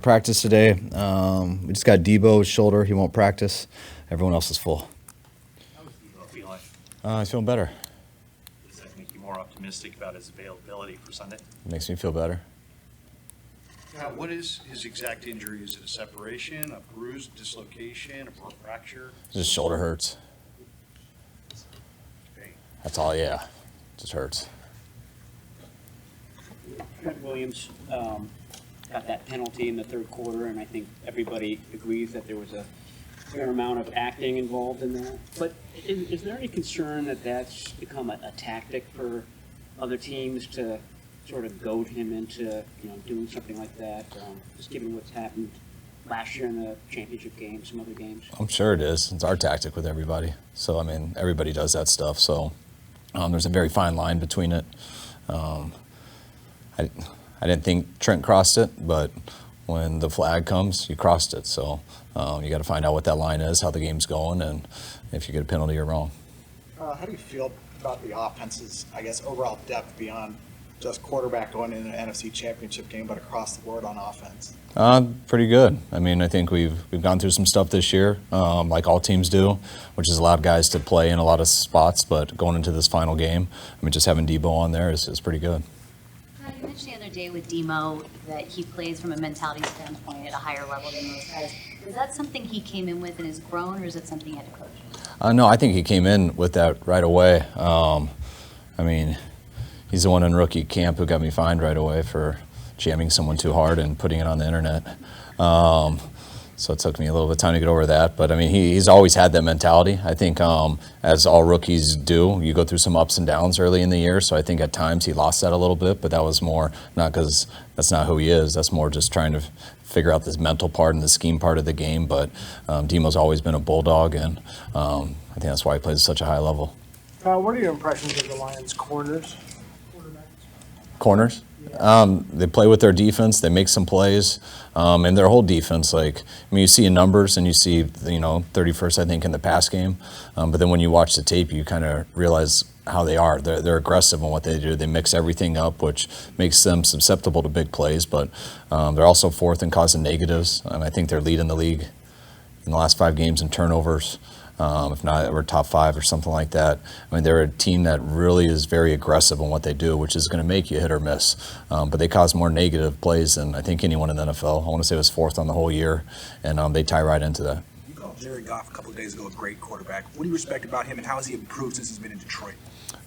practice today. We just got Deebo's shoulder. He won't practice. Everyone else is full. How was Deebo feeling? He's feeling better. Does that make you more optimistic about his availability for Sunday? Makes me feel better. What is his exact injury? Is it a separation, a bruise, dislocation, a fracture? His shoulder hurts. Pain. That's all, yeah. Just hurts. Trent Williams got that penalty in the third quarter, and I think everybody agrees that there was a fair amount of acting involved in that. But is there any concern that that's become a tactic for other teams to sort of goad him into doing something like that, just given what's happened last year in the championship game, some other games? I'm sure it is. It's our tactic with everybody. So, I mean, everybody does that stuff. So there's a very fine line between it. I didn't think Trent crossed it, but when the flag comes, you crossed it. So you got to find out what that line is, how the game's going, and if you get a penalty, you're wrong. How do you feel about the offense's, overall depth beyond just quarterback going in an NFC Championship game, but across the board on offense? Pretty good. I mean, I think we've gone through some stuff this year, like all teams do, which has allowed guys to play in a lot of spots. But going into this final game, I mean, just having Deebo on there is pretty good. You mentioned the other day with Demo that he plays from a mentality standpoint at a higher level than most guys. Is that something he came in with and has grown, or is it something he had to coach? No, I think he came in with that right away. I mean, he's the one in rookie camp who got me fined right away for jamming someone too hard and putting it on the internet. So it took me a little bit of time to get over that. But, I mean, he's always had that mentality. I think as all rookies do, you go through some ups and downs early in the year. So I think at times he lost that a little bit. But that was more not because that's not who he is. That's more just trying to figure out this mental part and the scheme part of the game. But Demo's always been a bulldog, and I think that's why he plays at such a high level. What are your impressions of the Lions' corners? Corners? They play with their defense. They make some plays, and their whole defense. You see in numbers, and you see 31st, I think, in the pass game. But then when you watch the tape, you kind of realize how they are. They're aggressive in what they do. They mix everything up, which makes them susceptible to big plays. But they're also fourth in causing negatives. I think they're leading the league in the last 5 games in turnovers. If not, we're top 5 or something like that. I mean, they're a team that really is very aggressive in what they do, which is going to make you hit or miss. But they cause more negative plays than I think anyone in the NFL. I want to say it was 4th on the whole year, and they tie right into that. You called Jared Goff a couple of days ago a great quarterback. What do you respect about him, and how has he improved since he's been in Detroit?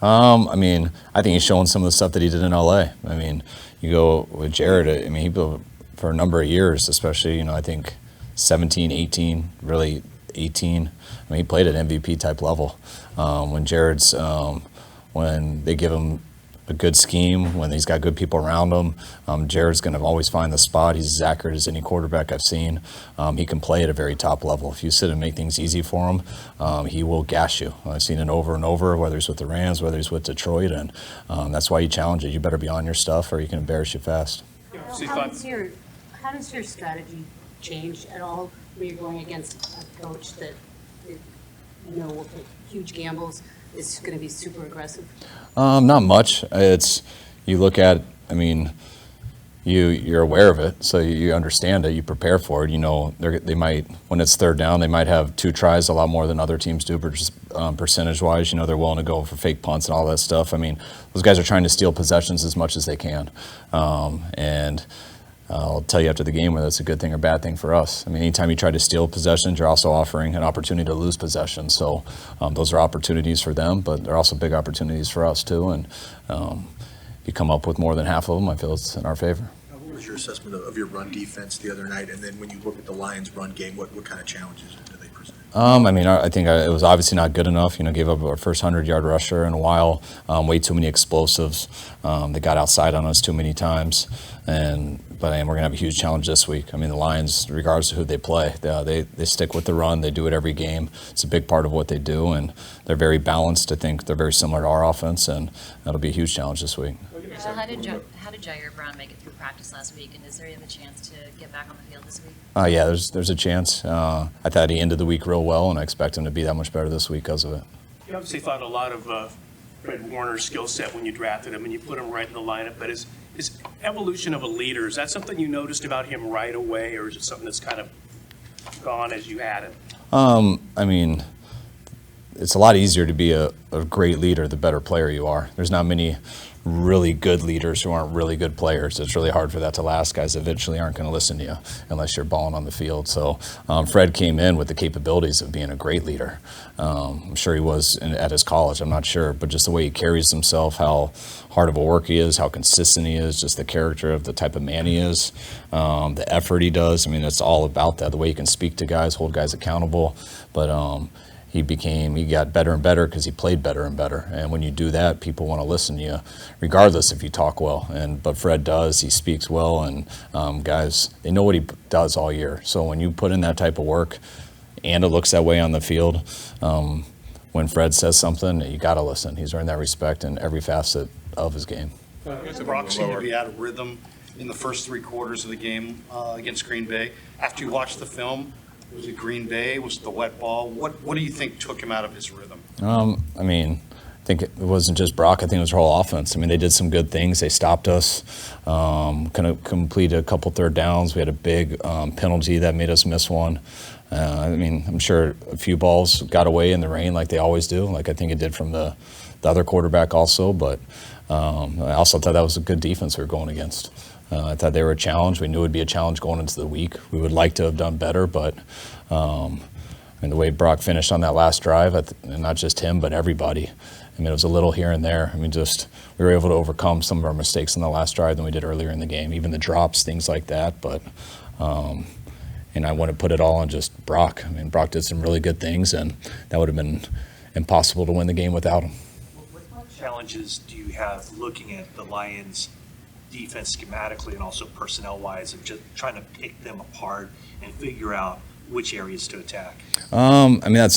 I mean, I think he's showing some of the stuff that he did in LA. I mean, you go with Jared, I mean, he built for a number of years, especially, I think 17, 18, really 18. I mean, he played at MVP type level. When they give him a good scheme, when he's got good people around him, Jared's going to always find the spot. He's as accurate as any quarterback I've seen. He can play at a very top level. If you sit and make things easy for him, he will gas you. I've seen it over and over, whether he's with the Rams, whether he's with Detroit, and that's why you challenge it. You better be on your stuff, or you can embarrass you fast. How does your strategy change at all when you're going against a coach that will take huge gambles, is going to be super aggressive? Not much. It's, you look at, I mean, you're aware of it, so you understand it, you prepare for it. They might, when it's 3rd down, they might have 2 tries, a lot more than other teams do, but just percentage-wise, they're willing to go for fake punts and all that stuff. I mean, those guys are trying to steal possessions as much as they can. And I'll tell you after the game whether it's a good thing or bad thing for us. I mean, anytime you try to steal possessions, you're also offering an opportunity to lose possessions. So those are opportunities for them, but they're also big opportunities for us too. And if you come up with more than half of them, I feel it's in our favor. What was your assessment of your run defense the other night? And then when you look at the Lions' run game, what kind of challenges do they present? I mean, I think it was obviously not good enough. Gave up our first 100-yard rusher in a while. Way too many explosives. They got outside on us too many times. But we're going to have a huge challenge this week. I mean, the Lions, regardless of who they play, they stick with the run. They do it every game. It's a big part of what they do, and they're very balanced. I think they're very similar to our offense, and that'll be a huge challenge this week. How did Jair Brown make it through practice last week, and is there even a chance to get back on the field this week? Yeah, there's a chance. I thought he ended the week real well, and I expect him to be that much better this week because of it. You obviously thought a lot of Fred Warner's skill set when you drafted him, and you put him right in the lineup. But is Is evolution of a leader, is that something you noticed about him right away, or is it something that's kind of gone as you had him? I mean, it's a lot easier to be a great leader the better player you are. There's not many really good leaders who aren't really good players. It's really hard for that to last. Guys eventually aren't going to listen to you unless you're balling on the field. So Fred came in with the capabilities of being a great leader. I'm sure he was at his college, I'm not sure, but just the way he carries himself, how hard of a work he is, how consistent he is, just the character of the type of man he is, the effort he does. I mean, it's all about that, the way he can speak to guys, hold guys accountable. But he got better and better because he played better and better. And when you do that, people want to listen to you, regardless if you talk well. But Fred does, he speaks well, and guys, they know what he does all year. So when you put in that type of work, and it looks that way on the field, when Fred says something, you got to listen. He's earned that respect in every facet of his game. Brock seemed to be out of rhythm in the first 3 quarters of the game against Green Bay. After you watched the film, was it Green Bay? Was it the wet ball? What do you think took him out of his rhythm? I mean, I think it wasn't just Brock. I think it was our whole offense. I mean, they did some good things. They stopped us, kind of completed a couple third downs. We had a big penalty that made us miss one. I mean, I'm sure a few balls got away in the rain like they always do, like I think it did from the other quarterback also. But I also thought that was a good defense we were going against. I thought they were a challenge. We knew it would be a challenge going into the week. We would like to have done better, but and the way Brock finished on that last drive, and not just him, but everybody. I mean, it was a little here and there. I mean, just we were able to overcome some of our mistakes in the last drive than we did earlier in the game, even the drops, things like that. But and I want to put it all on just Brock. I mean, Brock did some really good things, and that would have been impossible to win the game without him. What challenges do you have looking at the Lions' defense schematically and also personnel-wise, and just trying to pick them apart and figure out which areas to attack? I mean,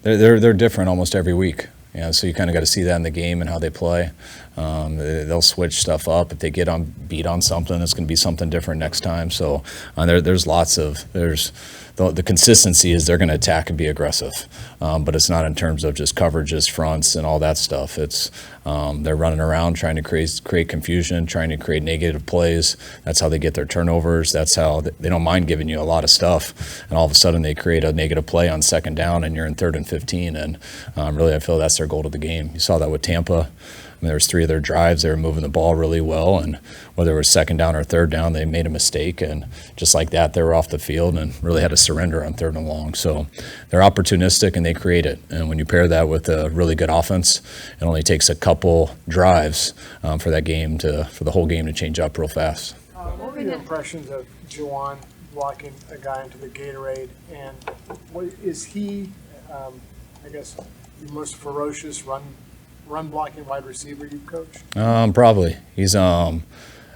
they're different almost every week. So you kind of got to see that in the game and how they play. They'll switch stuff up. If they get beat on something, it's going to be something different next time. So there's lots of the consistency is they're going to attack and be aggressive, but it's not in terms of just coverages, fronts, and all that stuff. It's they're running around trying to create confusion, trying to create negative plays. That's how they get their turnovers. That's how they don't mind giving you a lot of stuff, and all of a sudden they create a negative play on 2nd down, and you're in 3rd and 15. And really, I feel that's their goal to the game. You saw that with Tampa. I mean, there was 3 of their drives. They were moving the ball really well, and whether it was 2nd down or 3rd down, they made a mistake, and just like that, they were off the field and really had to surrender on 3rd and long. So they're opportunistic and they create it. And when you pair that with a really good offense, it only takes a couple drives for the whole game to change up real fast. What were your impressions of Juwan walking a guy into the Gatorade, and what is he? I guess the most ferocious run blocking wide receiver you've coached? Probably. He's I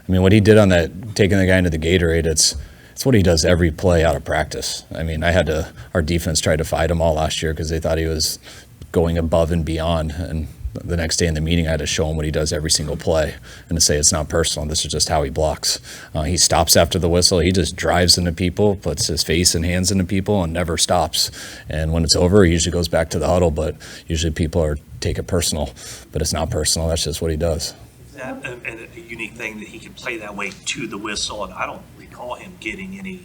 mean, what he did on that, taking the guy into the Gatorade, it's what he does every play out of practice. I mean, our defense tried to fight him all last year because they thought he was going above and beyond. And the next day in the meeting, I had to show him what he does every single play and to say it's not personal. This is just how he blocks. He stops after the whistle. He just drives into people, puts his face and hands into people, and never stops. And when it's over, he usually goes back to the huddle, but usually people take it personal. But it's not personal. That's just what he does. Is that a unique thing that he can play that way to the whistle? And I don't recall him getting any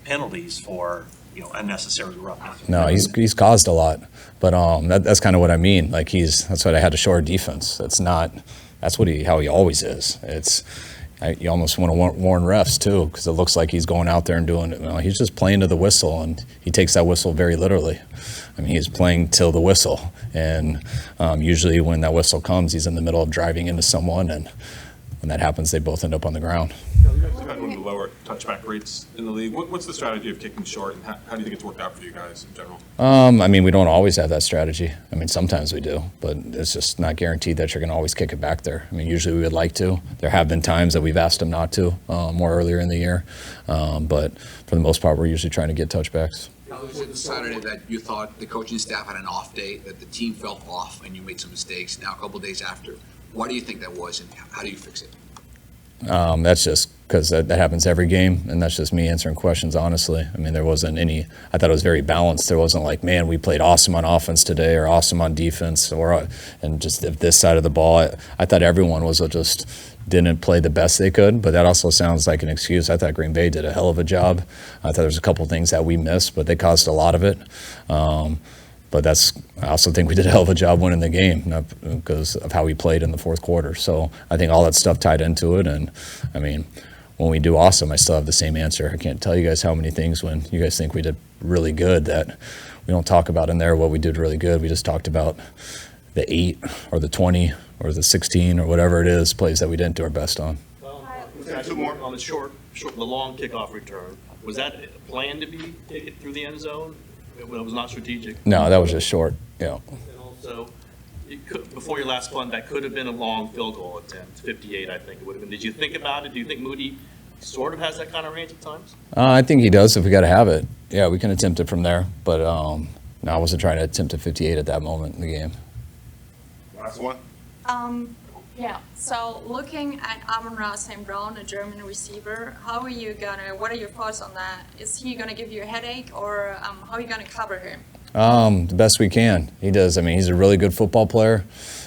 penalties for unnecessary roughness. No, he's caused a lot, but that's kind of what I mean. Like that's what I had to show our defense. That's how he always is. You almost want to warn refs too, because it looks like he's going out there and doing it. He's just playing to the whistle, and he takes that whistle very literally. I mean, he's playing till the whistle, and usually when that whistle comes, he's in the middle of driving into someone, and when that happens, they both end up on the ground. You guys have had one of the lower touchback rates in the league. What's the strategy of kicking short, and how do you think it's worked out for you guys in general? I mean, we don't always have that strategy. I mean, sometimes we do, but it's just not guaranteed that you're going to always kick it back there. I mean, usually we would like to. There have been times that we've asked them not to, more earlier in the year, but for the most part, we're usually trying to get touchbacks. Was it Saturday that you thought the coaching staff had an off day, that the team felt off and you made some mistakes? Now, a couple of days after, why do you think that was, and how do you fix it? That's just because that happens every game, and that's just me answering questions honestly. I mean, there wasn't any. I thought it was very balanced. There wasn't like, man, we played awesome on offense today or awesome on defense, or and just this side of the ball. I thought everyone was just didn't play the best they could, but that also sounds like an excuse. I thought Green Bay did a hell of a job. I thought there was a couple things that we missed, but they caused a lot of it. But I also think we did a hell of a job winning the game, not because of how we played in the fourth quarter. So I think all that stuff tied into it. And I mean, when we do awesome, I still have the same answer. I can't tell you guys how many things when you guys think we did really good that we don't talk about in there what we did really good. We just talked about the 8 or the 20 or the 16 or whatever it is, plays that we didn't do our best on. Two more on the the long kickoff return. Was that planned to be it through the end zone? It was not strategic. No, that was just short. Yeah. And also, before your last punt, that could have been a long field goal attempt. 58, I think it would have been. Did you think about it? Do you think Moody sort of has that kind of range at times? I think he does if we got to have it. Yeah, we can attempt it from there. But no, I wasn't trying to attempt a 58 at that moment in the game. Last one. Yeah, so looking at Amon-Ra St. Brown, a German receiver, what are your thoughts on that? Is he gonna give you a headache, or how are you gonna cover him? The best we can. He does. I mean, he's a really good football player,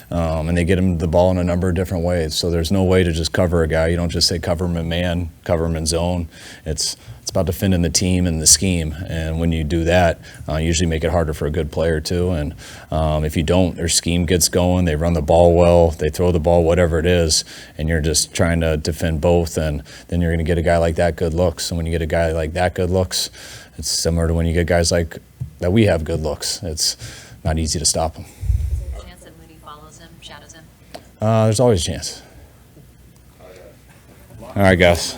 and they get him the ball in a number of different ways. So there's no way to just cover a guy. You don't just say cover him in man, cover him in zone. It's about defending the team and the scheme. And when you do that, you usually make it harder for a good player too. And if you don't, their scheme gets going. They run the ball well. They throw the ball, whatever it is, and you're just trying to defend both. And then you're going to get a guy like that good looks. And when you get a guy like that good looks, it's similar to when you get guys like that we have good looks. It's not easy to stop them. Is there a chance that Moody follows him, shadows him? There's always a chance. All right, guys.